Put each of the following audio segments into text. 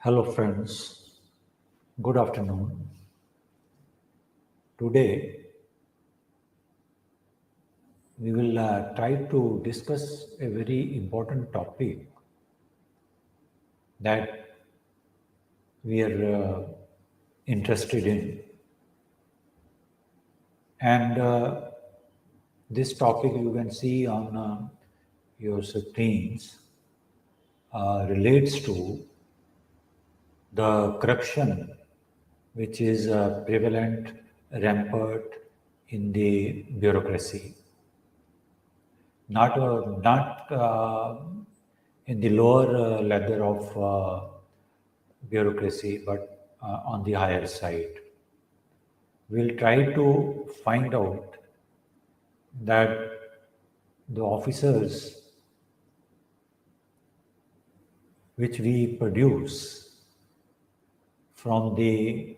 Hello, friends. Good afternoon. Today, we will try to discuss a very important topic that we are interested in. And this topic you can see on your screens relates to the corruption which is prevalent, rampant in the bureaucracy. Not in the lower ladder of bureaucracy, but on the higher side. We'll try to find out that the officers which we produce from the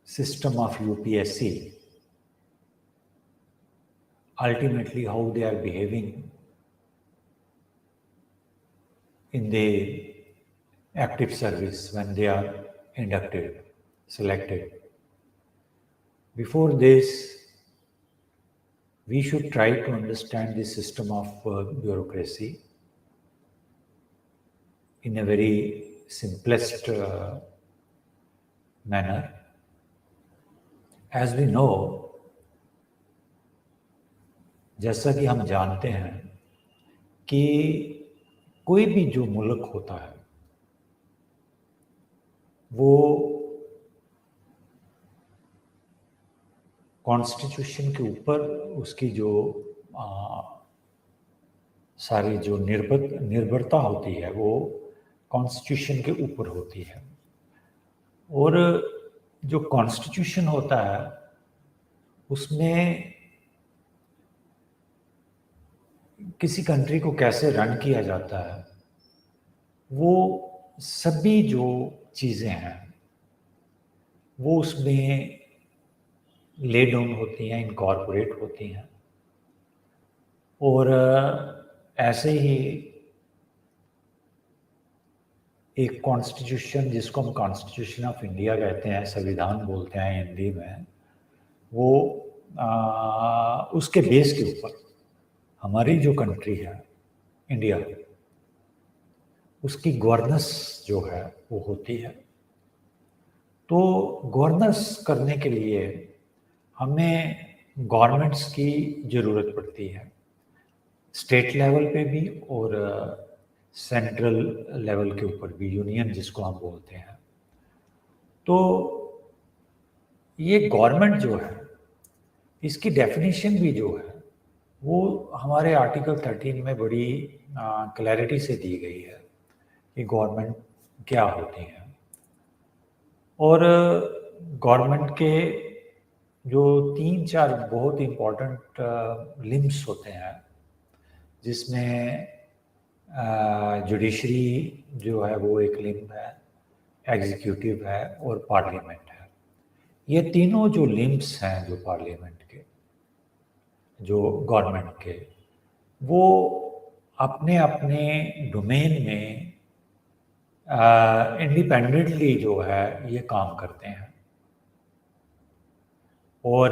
system of UPSC, ultimately how they are behaving in the active service when they are inducted, selected. Before this, we should try to understand the system of bureaucracy in a very simplest manner. As we know, जैसा कि हम जानते हैं कि कोई भी जो मुल्क होता है वो कॉन्स्टिट्यूशन के ऊपर उसकी जो सारी जो निर्भरता होती है वो कॉन्स्टिट्यूशन के ऊपर होती है। और जो कॉन्स्टिट्यूशन होता है उसमें किसी कंट्री को कैसे रन किया जाता है वो सभी जो चीज़ें हैं वो उसमें ले डाउन होती हैं, इनकॉर्पोरेट होती हैं। और ऐसे ही एक कॉन्स्टिट्यूशन जिसको हम कॉन्स्टिट्यूशन ऑफ इंडिया कहते हैं, संविधान बोलते हैं हिंदी में, वो उसके बेस के ऊपर हमारी जो कंट्री है इंडिया, उसकी गवर्नेंस जो है वो होती है। तो गवर्नेंस करने के लिए हमें गवर्नमेंट्स की ज़रूरत पड़ती है, स्टेट लेवल पे भी और सेंट्रल लेवल के ऊपर भी, यूनियन जिसको हम बोलते हैं। तो ये गवर्नमेंट जो है इसकी डेफिनेशन भी जो है वो हमारे आर्टिकल 13 में बड़ी क्लैरिटी से दी गई है कि गवर्नमेंट क्या होती है। और गवर्नमेंट के जो 3-4 बहुत इम्पोर्टेंट लिम्स होते हैं जिसमें जुडिशरी जो है वो एक लिम्ब है, एग्जीक्यूटिव है और पार्लियामेंट है। ये तीनों जो लिम्स हैं जो पार्लियामेंट के, जो गवर्नमेंट के, वो अपने अपने डोमेन में इंडिपेंडेंटली जो है ये काम करते हैं और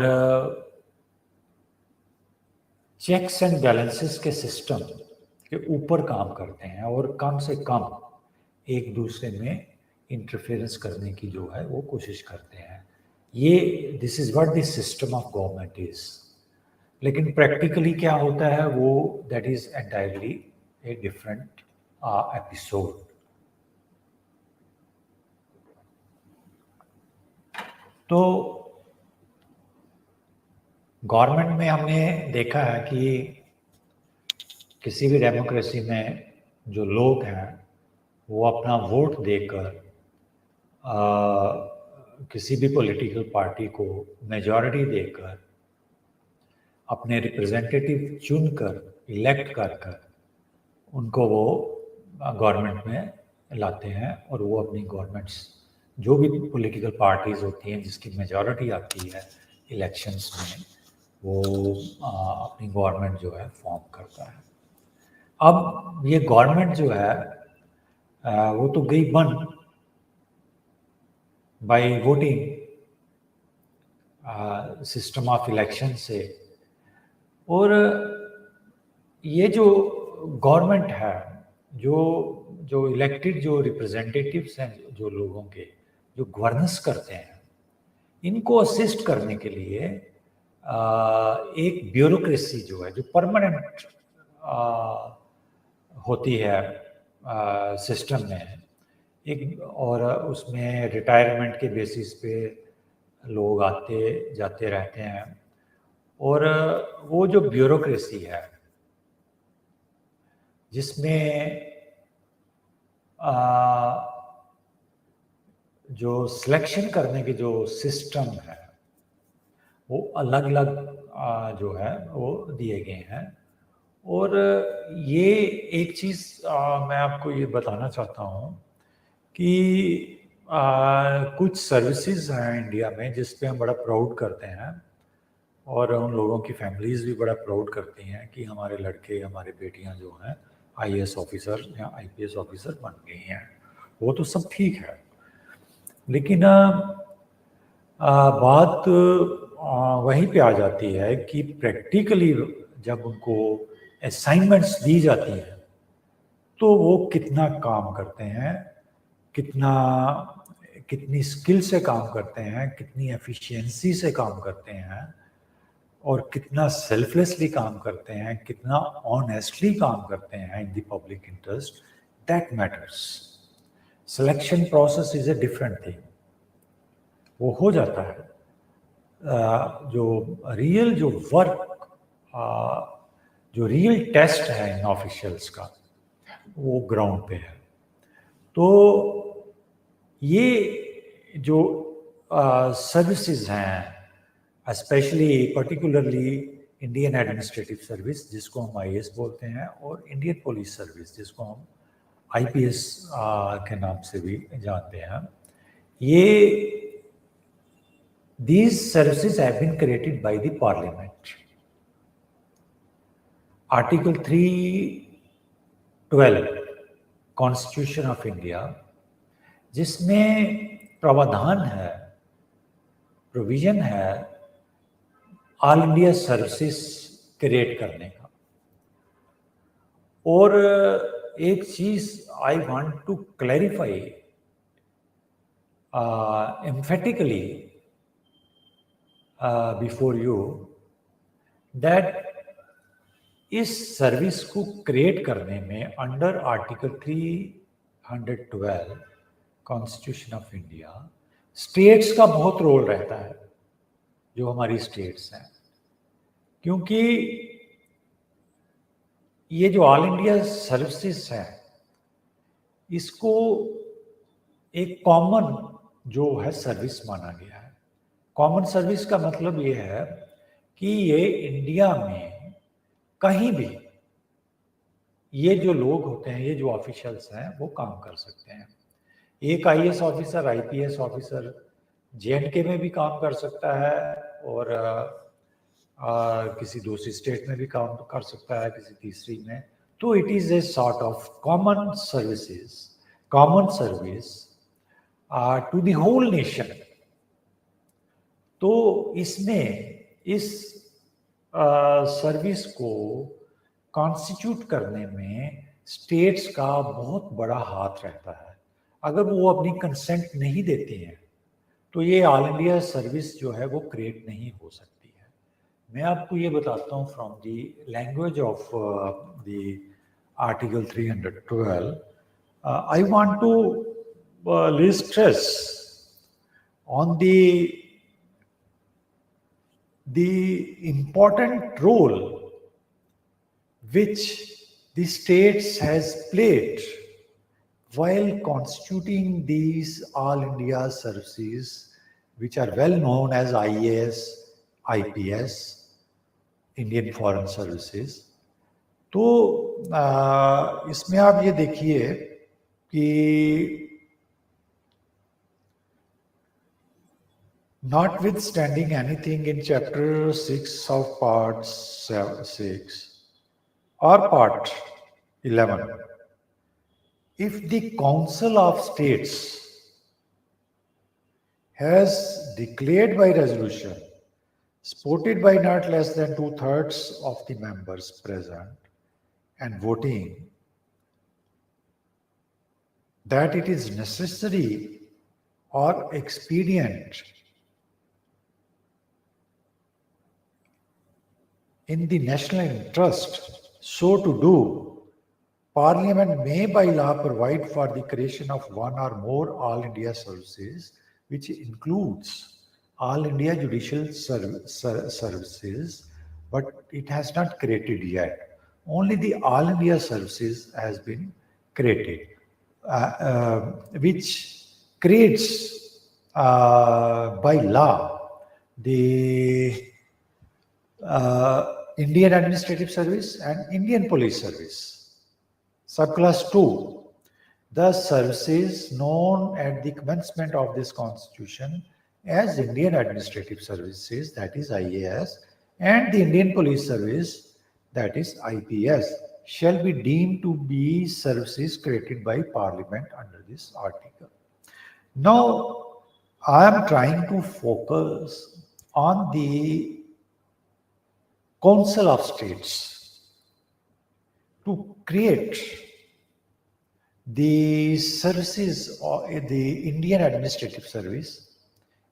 चेक्स एंड बैलेंसेस के सिस्टम के ऊपर काम करते हैं और कम से कम एक दूसरे में इंटरफेरेंस करने की जो है वो कोशिश करते हैं। ये this is what this system of government is. लेकिन प्रैक्टिकली क्या होता है वो that is entirely a different episode. तो गवर्नमेंट में हमने देखा है कि किसी भी डेमोक्रेसी में जो लोग हैं वो अपना वोट देकर किसी भी पॉलिटिकल पार्टी को मेजॉरिटी देकर अपने रिप्रेजेंटेटिव चुनकर, इलेक्ट कर उनको वो गवर्नमेंट में लाते हैं और वो अपनी गवर्नमेंट्स, जो भी पॉलिटिकल पार्टीज़ होती हैं जिसकी मेजॉरिटी आती है इलेक्शंस में, वो अपनी गवर्नमेंट जो है फॉर्म करता है। अब ये गवर्नमेंट जो है वो तो गई बन by voting system of election से। और ये जो गवर्नमेंट है, जो जो इलेक्टेड जो रिप्रेजेंटेटिव्स हैं, जो लोगों के जो गवर्नेंस करते हैं, इनको असिस्ट करने के लिए एक ब्यूरोक्रेसी जो है, जो परमानेंट होती है सिस्टम में, एक, और उसमें रिटायरमेंट के बेसिस पे लोग आते जाते रहते हैं। और वो जो ब्यूरोक्रेसी है, जिसमें जो सिलेक्शन करने के जो सिस्टम है, वो अलग अलग जो है वो दिए गए हैं। और ये एक चीज़ मैं आपको ये बताना चाहता हूँ कि कुछ सर्विसेज हैं इंडिया में जिस पे हम बड़ा प्राउड करते हैं, और उन लोगों की फैमिलीज़ भी बड़ा प्राउड करती हैं कि हमारे लड़के, हमारे बेटियां जो हैं आईएएस ऑफिसर या आईपीएस ऑफिसर बन गई हैं। वो तो सब ठीक है, लेकिन बात वहीं पे आ जाती है कि प्रैक्टिकली जब उनको असाइनमेंट्स दी जाती हैं तो वो कितना काम करते हैं, कितनी स्किल से काम करते हैं, कितनी एफिशिएंसी से काम करते हैं, और कितना सेल्फलेसली काम करते हैं, कितना ऑनेस्टली काम करते हैं in the public interest, that matters. Selection process is a different thing, वो हो जाता है। जो रियल जो वर्क, जो रियल टेस्ट है इन ऑफिशियल्स का, वो ग्राउंड पे है। तो ये जो सर्विसेज हैं, specially particularly Indian administrative service जिसको हम आईएएस बोलते हैं, और इंडियन पुलिस सर्विस जिसको हम आईपीएस के नाम से भी जानते हैं, ये these services have been created by the parliament. Article 312 Constitution of India, जिसमें प्रावधान है, प्रोविजन है ऑल इंडिया सर्विसेज क्रिएट करने का। और एक चीज I want to clarify emphatically before you, that इस सर्विस को क्रिएट करने में under article 312 constitution of India states का बहुत रोल रहता है, जो हमारी स्टेट्स हैं। क्योंकि ये जो ऑल इंडिया सर्विसेज है, इसको एक कॉमन जो है सर्विस माना गया है। कॉमन सर्विस का मतलब ये है कि ये इंडिया में कहीं भी ये जो लोग होते हैं, ये जो ऑफिशियल्स हैं, वो काम कर सकते हैं। एक IAS officer, IPS officer J&K में भी काम कर सकता है, और किसी दूसरी स्टेट में भी काम कर सकता है, किसी तीसरी में। तो it is a sort of common services, common service to the whole nation. तो इसमें इस सर्विस को कॉन्स्टिट्यूट करने में स्टेट्स का बहुत बड़ा हाथ रहता है। अगर वो अपनी कंसेंट नहीं देती हैं तो ये ऑल इंडिया सर्विस जो है वो क्रिएट नहीं हो सकती है। मैं आपको ये बताता हूँ from the language of the article 312। I want to lay stress on the important role which the states has played while constituting these all India services, which are well known as IAS, IPS, Indian Foreign Services। तो इसमें आप ये देखिए कि notwithstanding anything in chapter 6 of part 6 or part 11, if the Council of States has declared by resolution, supported by not less than 2/3 of the members present and voting, that it is necessary or expedient in the national interest so to do, Parliament may by law provide for the creation of one or more All India services, which includes All India Judicial Services, but it has not created yet. Only the All India Services has been created, which creates by law the Indian Administrative Service and Indian Police Service. Subclass 2. The services known at the commencement of this constitution as Indian Administrative Services, that is IAS, and the Indian Police Service, that is IPS, shall be deemed to be services created by Parliament under this article. Now, I am trying to focus on the Council of States to create the services of the Indian Administrative Service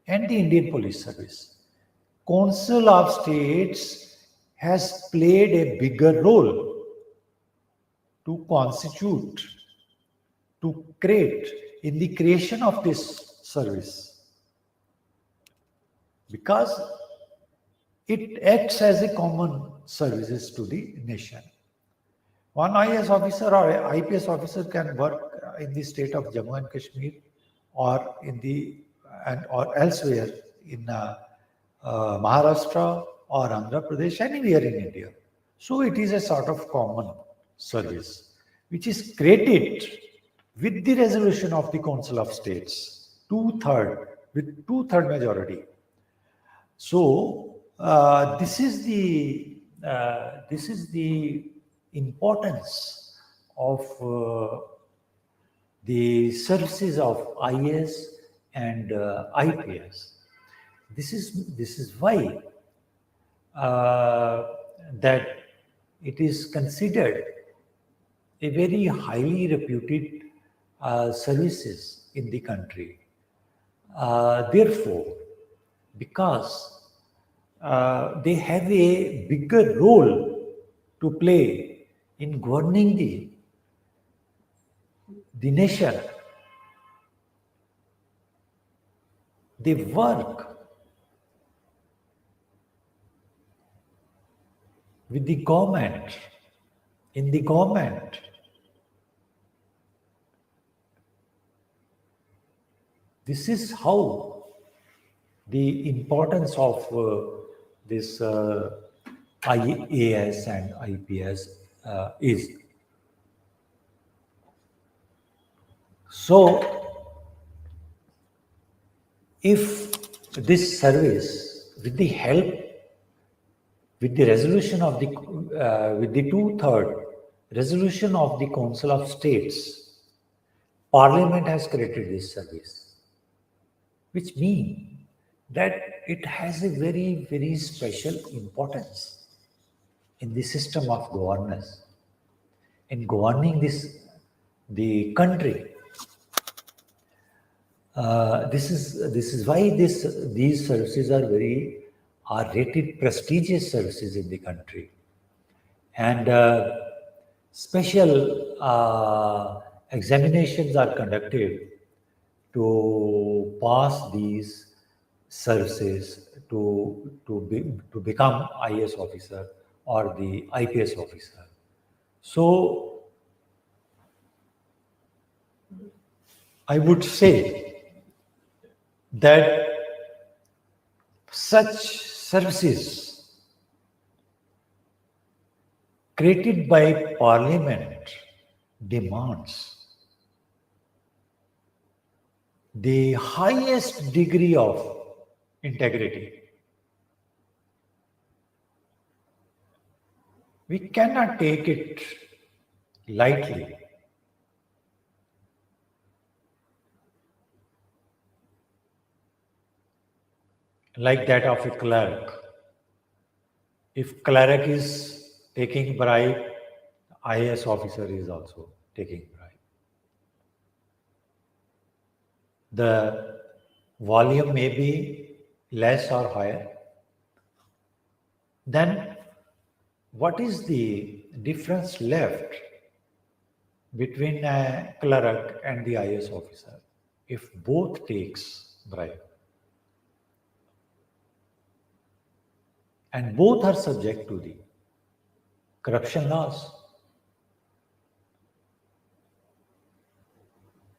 and the Indian Police Service. Council of States has played a bigger role to constitute, to create in the creation of this service, because it acts as a common services to the nation. One IAS officer or IPS officer can work in the state of Jammu and Kashmir or in the or elsewhere in Maharashtra or Andhra Pradesh, anywhere in India. So it is a sort of common service which is created with the resolution of the Council of States, with two-third majority. So this is the importance of the services of IAS and IPS. This is why that it is considered a very highly reputed services in the country. Therefore, because they have a bigger role to play in governing the nation, they work with the government, in the government. This is how the importance of this IAS and IPS is. So, if this service, with the help, with the resolution of the, with the two-third resolution of the Council of States, Parliament has created this service, which means that it has a very, very special importance in the system of governance, in governing the country. This is why these services are rated prestigious services in the country, and special examinations are conducted to pass these services to become IAS officer or the IPS officer. So I would say that such services created by Parliament demands the highest degree of integrity. We cannot take it lightly. like that of a clerk. If cleric is taking bribe, IAS officer is also taking bribe. The volume may be less or higher. Then what is the difference left between a clerk and the IAS officer if both takes bribe? And both are subject to the corruption laws.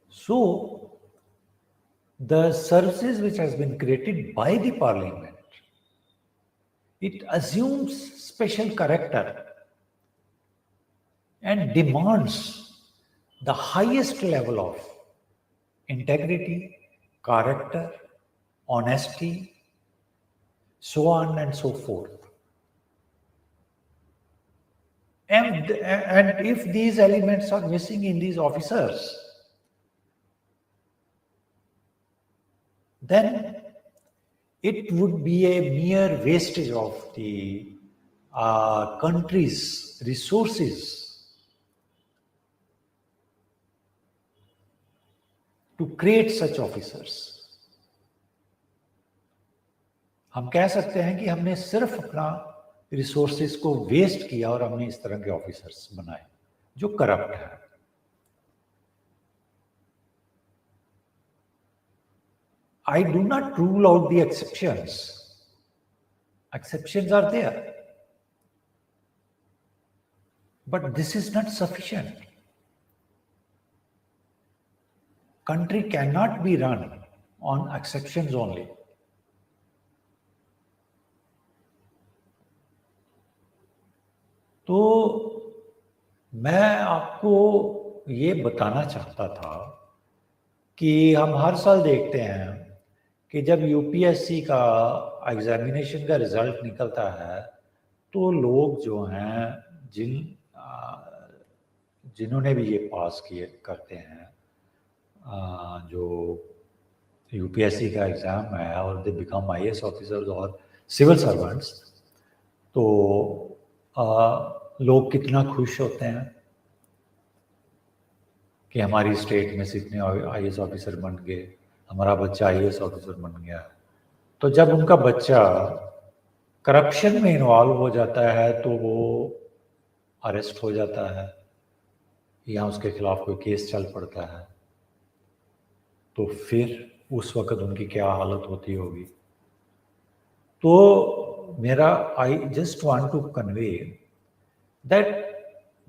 So, the services which has been created by the parliament, it assumes special character and demands the highest level of integrity, character, honesty, so on and so forth. And if these elements are missing in these officers, then it would be a mere wastage of the country's resources to create such officers. हम कह सकते हैं कि हमने सिर्फ अपना resources को waste किया और हमने इस तरह के ऑफिसर्स बनाए जो करप्ट है. I do not rule out the exceptions. Exceptions are there. But this is not sufficient. Country cannot be run on exceptions only. तो मैं आपको ये बताना चाहता था कि हम हर साल देखते हैं कि जब यूपीएससी का एग्जामिनेशन का रिजल्ट निकलता है तो लोग जो हैं जिन्होंने भी ये पास किए करते हैं जो यूपीएससी का एग्ज़ाम है और दे बिकम आईएएस ऑफिसर्स और सिविल सर्वेंट्स, तो लोग कितना खुश होते हैं कि हमारी स्टेट में से इतने आईएएस ऑफिसर बन गए, हमारा बच्चा आईएएस ऑफिसर बन गया. तो जब उनका बच्चा करप्शन में इन्वॉल्व हो जाता है तो वो अरेस्ट हो जाता है या उसके खिलाफ कोई केस चल पड़ता है, तो फिर उस वक्त उनकी क्या हालत होती होगी. तो मेरा I just want to convey that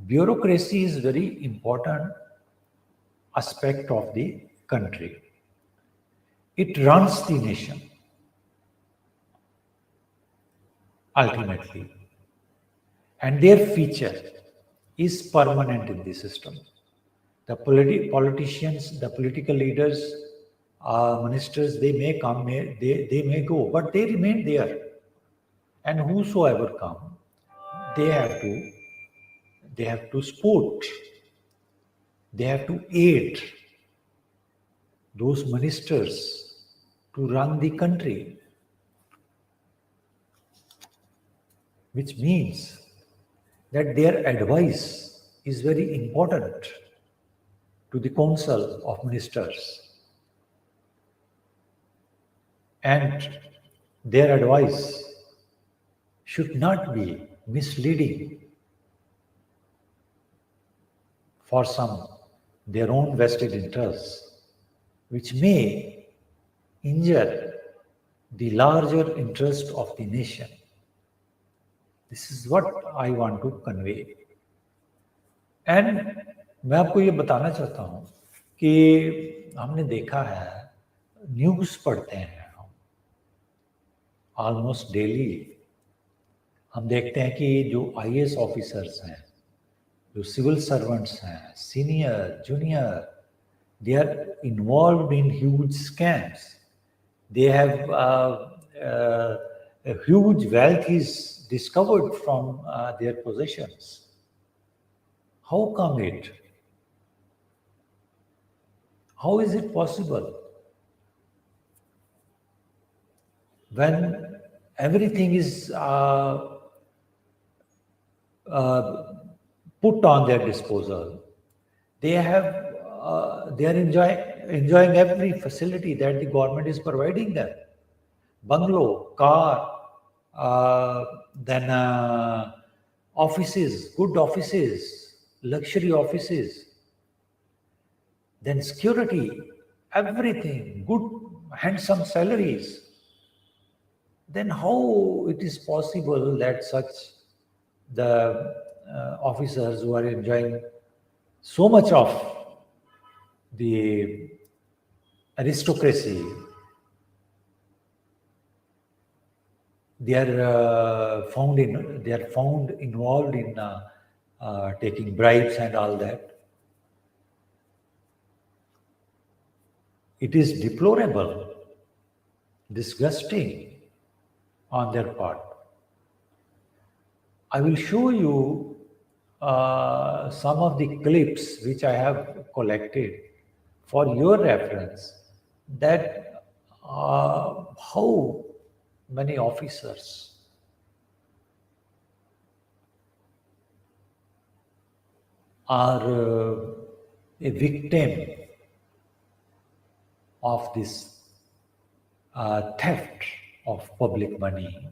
bureaucracy is very important aspect of the country. It runs the nation ultimately, and their feature is permanent in the system. The politicians, the political leaders, ministers, they may come, they may go, but they remain there. And whosoever come, they have to support, they have to aid those ministers to run the country, which means that their advice is very important to the council of ministers, and their advice should not be misleading for some their own vested interests, which may injure the larger interest of the nation. This is what I want to convey. And मैं आपको ये बताना चाहता हूँ कि हमने देखा है, न्यूज़ पढ़ते हैं हम ऑलमोस्ट डेली. हम देखते हैं कि जो आईएएस ऑफिसर्स हैं, जो सिविल सर्वेंट्स हैं, senior, junior, they are involved in huge scams. They have a huge wealth is discovered from their possessions. How come it? How is it possible? when everything is put on their disposal, they are enjoying every facility that the government is providing them: bungalow, car, then offices, good offices, luxury offices, then security, everything, good, handsome salaries. Then how it is possible that such the officers who are enjoying so much of the aristocracy, they are found involved in taking bribes and all that. It is deplorable, disgusting on their part. I will show you some of the clips which I have collected for your reference, that how many officers are a victim of this theft of public money.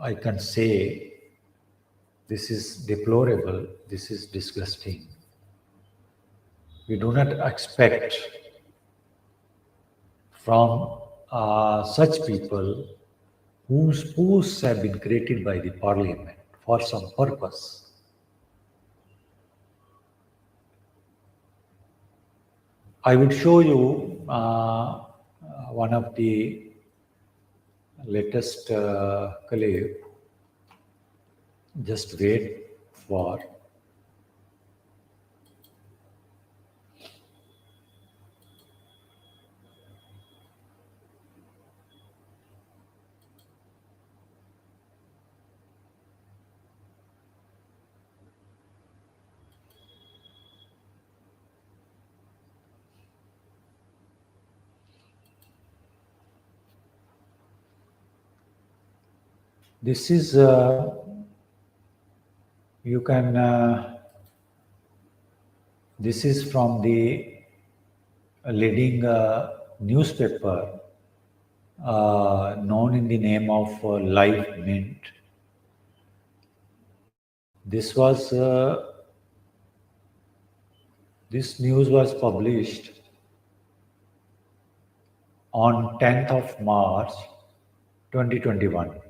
I can say this is deplorable, this is disgusting. We do not expect from such people whose posts have been created by the parliament for some purpose. I would show you one of the latest clip. Just wait for. This is you can this is from the leading newspaper known in the name of Live Mint. This news was published on 10th of March 2021.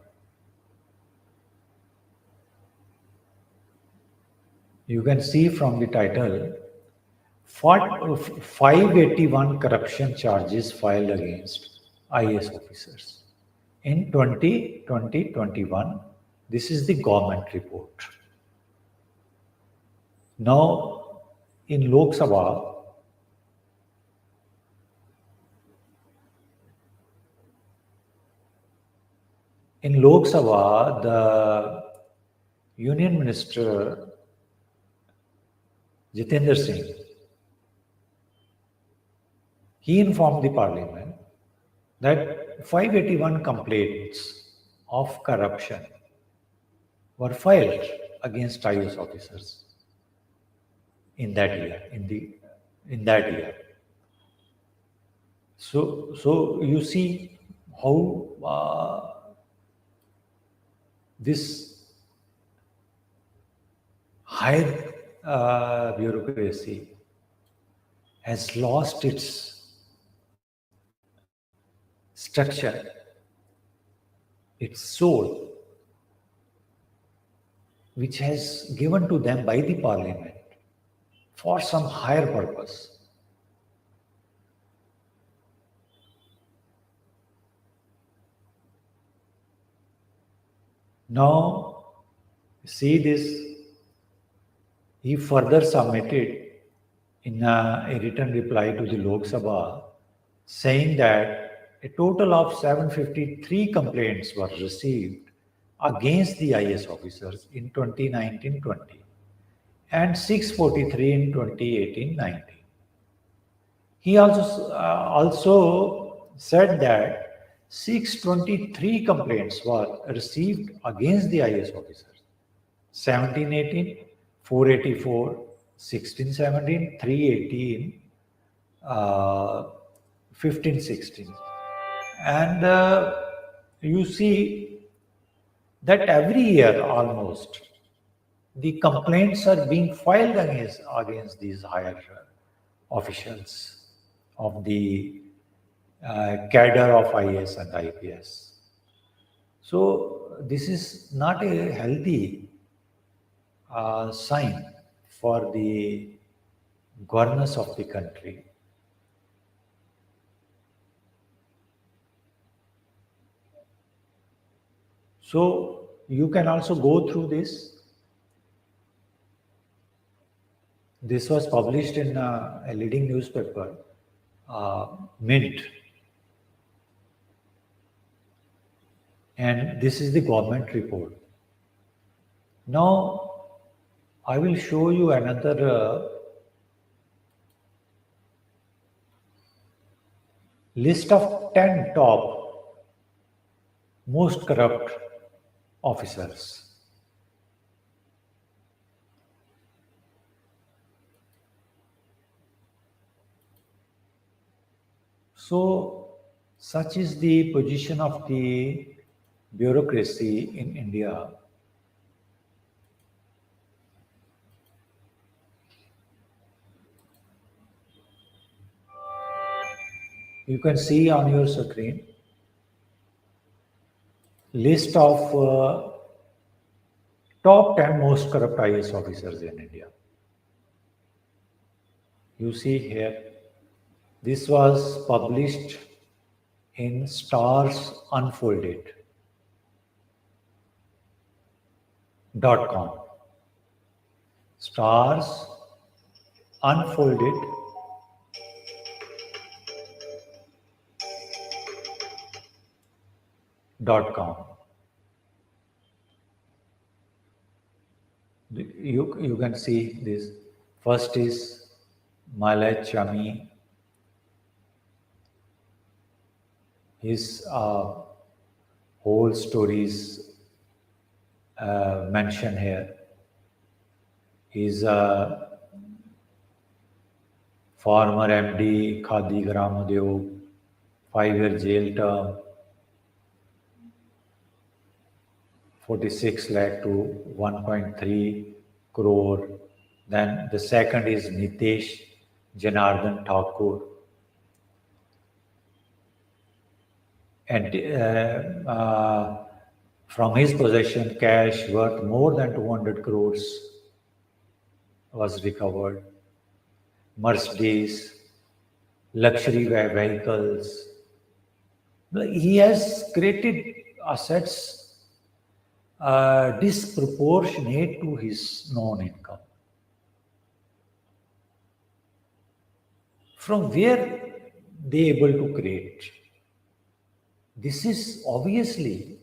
You can see from the title, 581 corruption charges filed against IAS officers in 2020-21. This is the government report. Now, in Lok Sabha, the Union Minister Jitendra Singh, he informed the parliament that 581 complaints of corruption were filed against IAS officers in that year. So you see how this high bureaucracy has lost its structure, its soul, which has given to them by the parliament for some higher purpose. Now, see this. He further submitted in a written reply to the Lok Sabha, saying that a total of 753 complaints were received against the IAS officers in 2019-20 and 643 in 2018-19. He also said that 623 complaints were received against the IS officers. 1718, 484, 1617, 318, 1516. And you see that every year almost the complaints are being filed against these higher officials of the cadre of IAS and IPS. So this is not a healthy sign for the governance of the country. So you can also go through this. This was published in a leading newspaper, Mint. And this is the government report. Now, I will show you another list of 10 top most corrupt officers. So, such is the position of the bureaucracy in India. You can see on your screen list of top 10 most corrupt IAS officers in India. You see here, this was published in starsunfolded.com. starsunfolded.com. You can see this. First is Malay Chami. His whole stories mentioned here. He's a former MD, Khadi Gram Udyog, 5-year jail term, 46 lakh to 1.3 crore. Then the second is Nitesh Janardhan Thakur. And from his possession, cash worth more than 200 crores was recovered. Mercedes, luxury vehicles. He has created assets disproportionate to his known income. From where they able to create? This is obviously,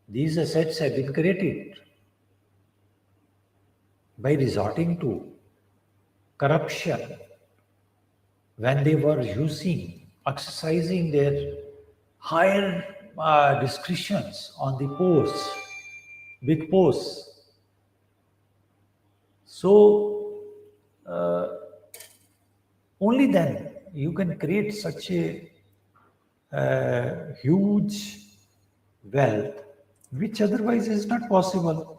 these assets have been created by resorting to corruption when they were exercising their higher discretions on the posts, big posts. So, only then you can create such a huge wealth, which otherwise is not possible.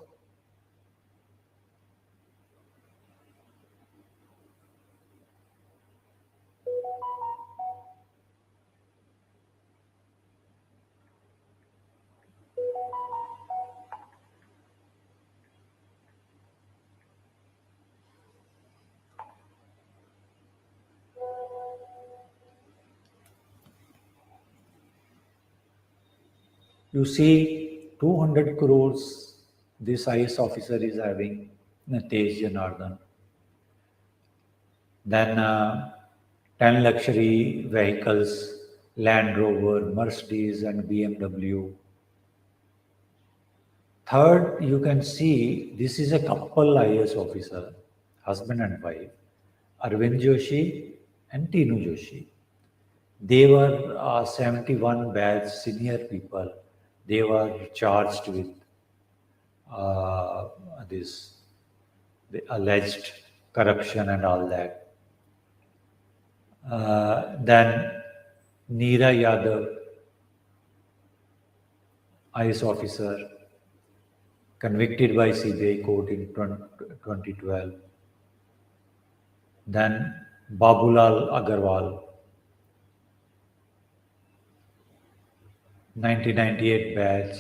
You see 200 crores this IS officer is having, Nitesh Janardhan. Then 10 luxury vehicles, Land Rover, Mercedes and BMW. Third, you can see this is a couple IS officer, husband and wife, Arvind Joshi and Tinu Joshi. They were 71 batch senior people. They were charged with uh, this the alleged corruption and all that. Then Neera Yadav, IS officer, convicted by CBI court in 2012. Then Babulal Agarwal, 1998 batch,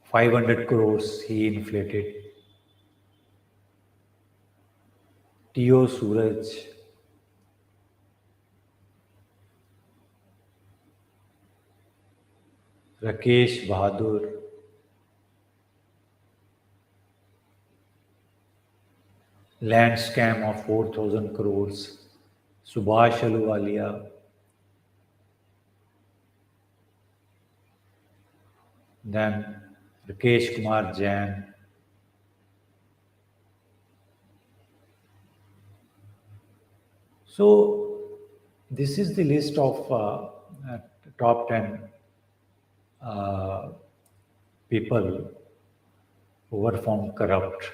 500 crores he inflated. T.O. Suraj, Rakesh Bahadur, land scam of 4,000 crores, Subhash Aluwalia, then Rakesh Kumar Jain, so this is the list of top 10 people who were found corrupt.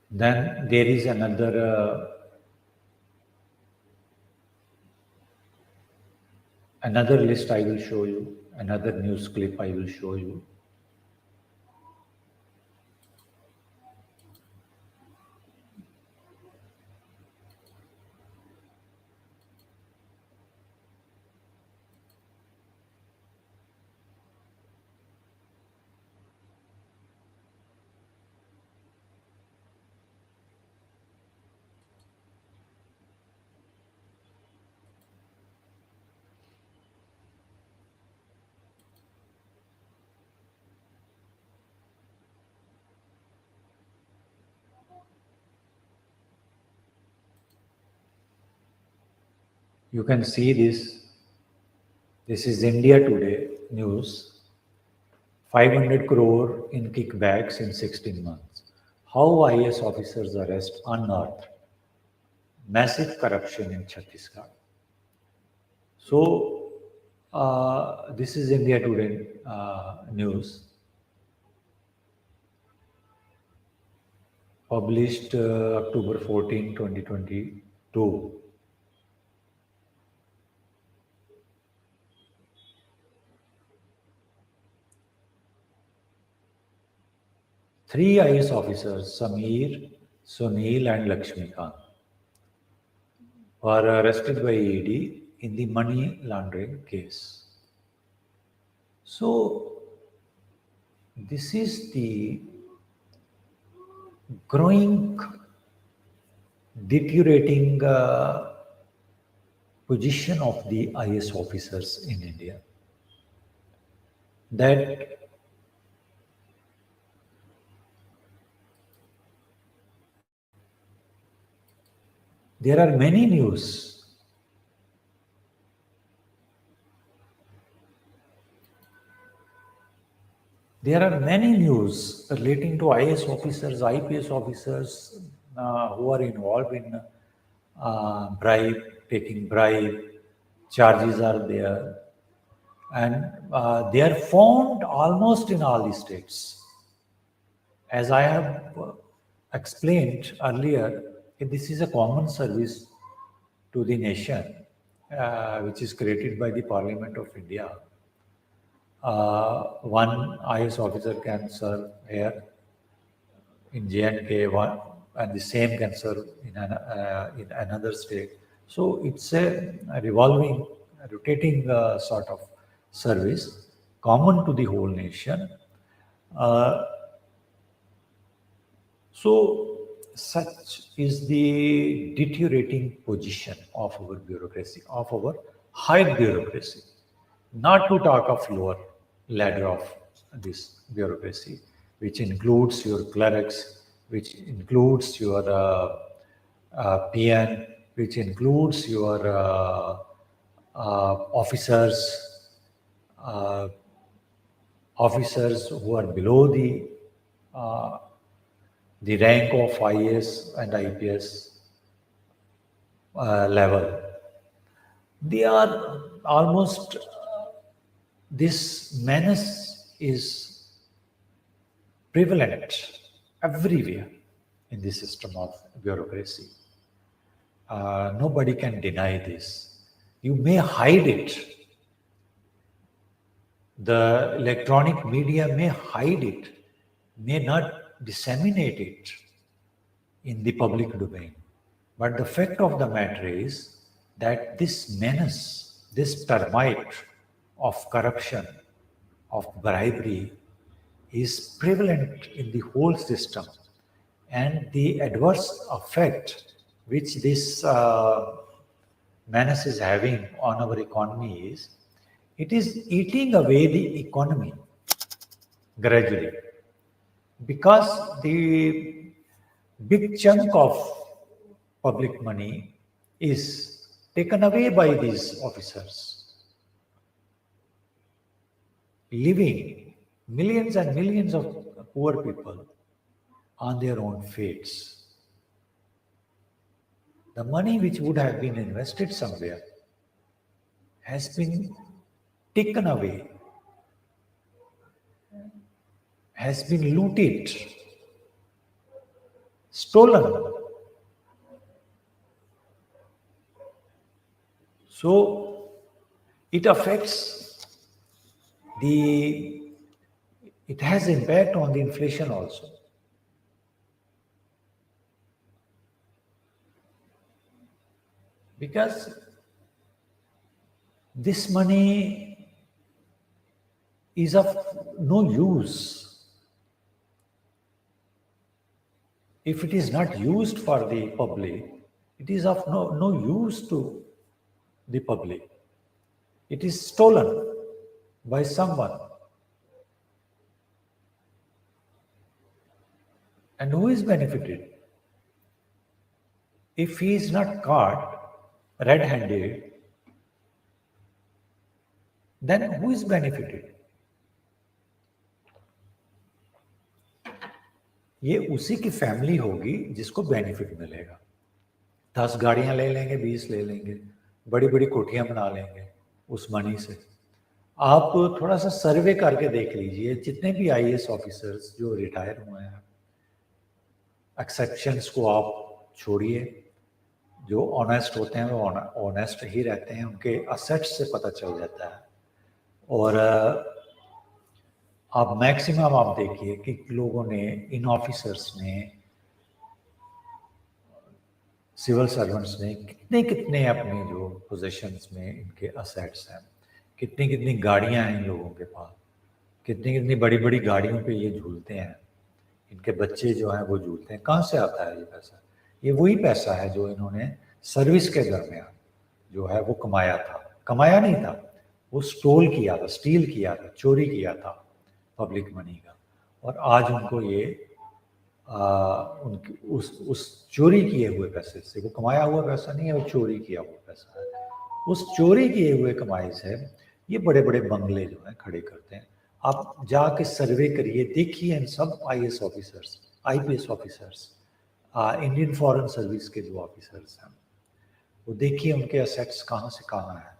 Then there is another list I will show you, another news clip I will show you. You can see this. This is India Today news. 500 crore in kickbacks in 16 months. How IS officers arrest unearthed massive corruption in Chhattisgarh. So this is India Today news, published October 14, 2022. Three IS officers, Sameer, Sunil and Lakshmikant, were arrested by ED in the money laundering case. So this is the growing, deteriorating position of the IS officers in India. That there are many news. There are many news relating to IS officers, IPS officers who are involved in bribe, taking bribe, charges are there, and they are found almost in all the states. As I have explained earlier, this is a common service to the nation, which is created by the Parliament of India. One IS officer can serve here in J&K, one, and the same can serve in another state. So it's a revolving, rotating sort of service common to the whole nation. So such is the deteriorating position of our bureaucracy, of our higher bureaucracy, not to talk of lower ladder of this bureaucracy, which includes your clerics, which includes your PN, which includes your officers, officers who are below the the rank of IAS and IPS level, they are almost, this menace is prevalent everywhere in the system of bureaucracy. Nobody can deny this. You may hide it. The electronic media may hide it, may not disseminate it in the public domain. But the fact of the matter is that this menace, this termite of corruption, of bribery, is prevalent in the whole system. And the adverse effect which this menace is having on our economy is, it is eating away the economy gradually, because the big chunk of public money is taken away by these officers, leaving millions and millions of poor people on their own fates. The money which would have been invested somewhere has been taken away, has been looted, stolen. So it affects it has impact on the inflation also. Because this money is of no use if it is not used for the public. It is of no use to the public. It is stolen by someone. And who is benefited? If he is not caught red-handed, then who is benefited? ये उसी की family होगी जिसको benefit मिलेगा। 10 गाड़ियां ले लेंगे, 20 ले लेंगे, बड़ी बड़ी कोठियां बना लेंगे उस मनी से। आप थोड़ा सा सर्वे करके देख लीजिए, जितने भी आईएएस ऑफिसर्स जो रिटायर हुए हैं, एक्सेप्शंस को आप छोड़िए, जो ऑनेस्ट होते हैं वो ऑनेस्ट ही रहते हैं, उनके असेट्स से पता चल जाता है। और आप मैक्सिमम आप देखिए कि लोगों ने, इन ऑफिसर्स ने, सिविल सर्वेंट्स ने कितने कितने अपने जो पोजीशंस में इनके असेट्स हैं, कितनी कितनी गाड़ियां हैं इन लोगों के पास, कितनी कितनी बड़ी बड़ी गाड़ियों पे ये झूलते हैं, इनके बच्चे जो हैं वो झूलते हैं। कहाँ से आता है ये पैसा? ये वही पैसा है जो इन्होंने सर्विस के दरमियान जो है वो कमाया था। कमाया नहीं था, वो स्टोल किया था, स्टील किया था, चोरी किया था पब्लिक मनी का। और आज उनको ये उनकी उस चोरी किए हुए पैसे से, वो कमाया हुआ पैसा नहीं है, वो चोरी किया हुआ पैसा है, उस चोरी किए हुए कमाई से ये बड़े बड़े बंगले जो हैं खड़े करते हैं। आप जाके सर्वे करिए, देखिए इन सब IAS officers, IPS officers, Indian foreign service के जो ऑफिसर्स हैं, वो देखिए उनके असेट्स कहाँ से कहाँ हैं।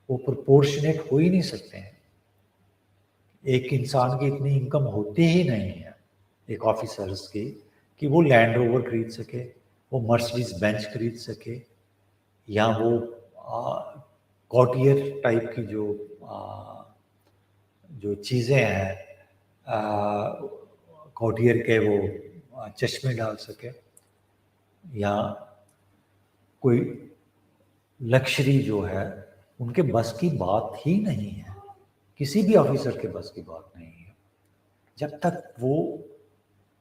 वो प्रोपोर्शनेट हो ही नहीं सकते हैं। एक इंसान की इतनी इनकम होती ही नहीं है एक ऑफिसर्स की कि वो लैंड रोवर खरीद सके, वो मर्सिडीज बेंच खरीद सके, या वो कॉटियर टाइप की जो चीज़ें हैं, कॉटियर के वो चश्मे डाल सके, या कोई लक्ष्यरी जो है, उनके बस की बात ही नहीं है। किसी भी ऑफिसर के बस की बात नहीं है जब तक वो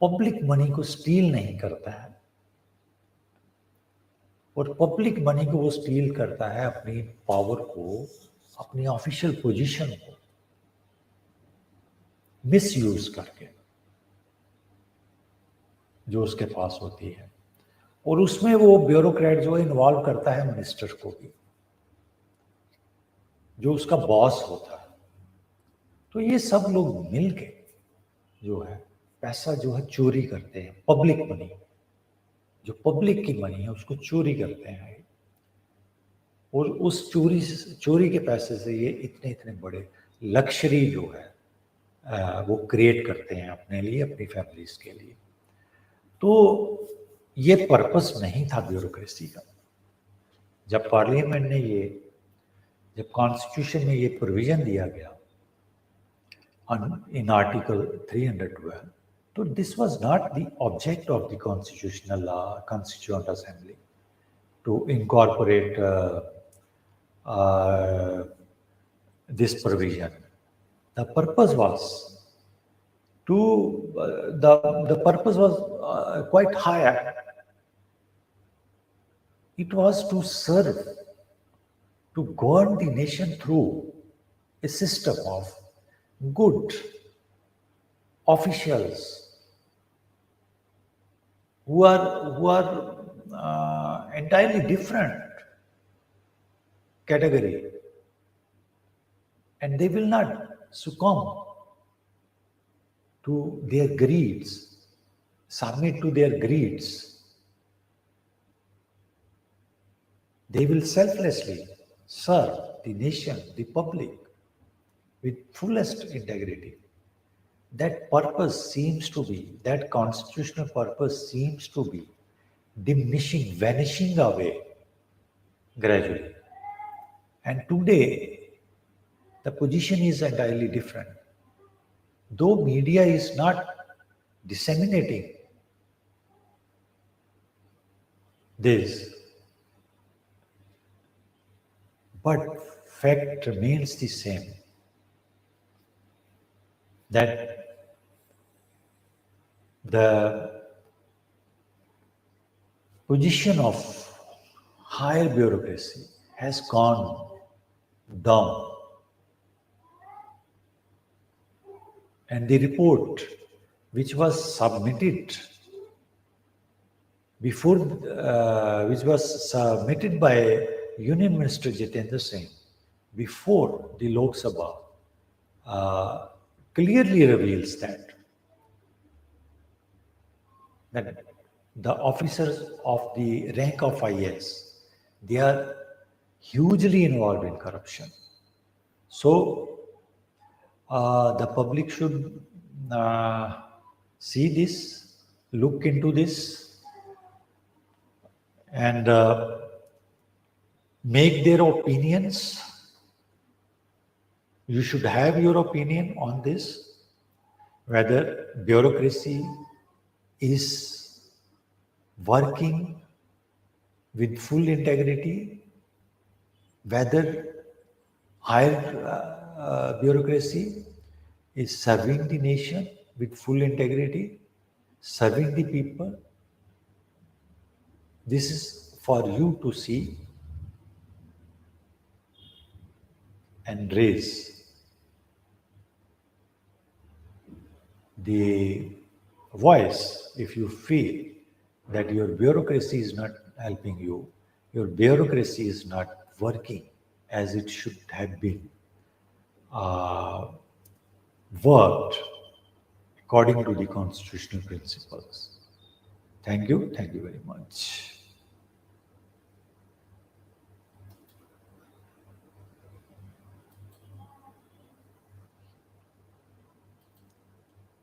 पब्लिक मनी को स्टील नहीं करता है। और पब्लिक मनी को वो स्टील करता है अपनी पावर को, अपनी ऑफिशियल पोजीशन को मिसयूज करके जो उसके पास होती है। और उसमें वो ब्यूरोक्रेट जो इन्वॉल्व करता है मिनिस्टर को भी, जो उसका बॉस होता है। तो ये सब लोग मिलके जो है पैसा जो है चोरी करते हैं, पब्लिक मनी, जो पब्लिक की मनी है उसको चोरी करते हैं, और उस चोरी के पैसे से ये इतने इतने बड़े लग्जरी जो है वो क्रिएट करते हैं अपने लिए, अपनी फैमिलीज के लिए। तो ये पर्पस नहीं था ब्यूरोक्रेसी का। जब पार्लियामेंट ने जब कॉन्स्टिट्यूशन में ये प्रोविजन दिया गया in Article 312, so this was not the object of the Constituent Assembly to incorporate this provision. The purpose was quite higher. It was to serve, to govern the nation through a system of good officials who are entirely different category, and they will not succumb to their greeds, submit to their greeds. They will selflessly serve the nation, the public, with fullest integrity. That purpose seems to be, that constitutional purpose seems to be diminishing, vanishing away gradually. And today, the position is entirely different. Though media is not disseminating this, but fact remains the same, that the position of higher bureaucracy has gone down. And the report which was submitted before, which was submitted by Union Minister Jitendra Singh before the Lok Sabha, clearly reveals that the officers of the rank of IAS, they are hugely involved in corruption. So the public should see this, look into this, and make their opinions. You should have your opinion on this, whether bureaucracy is working with full integrity, whether higher bureaucracy is serving the nation with full integrity, serving the people. This is for you to see and raise the voice if you feel that your bureaucracy is not helping you, your bureaucracy is not working as it should have been worked according to the constitutional principles. Thank you very much.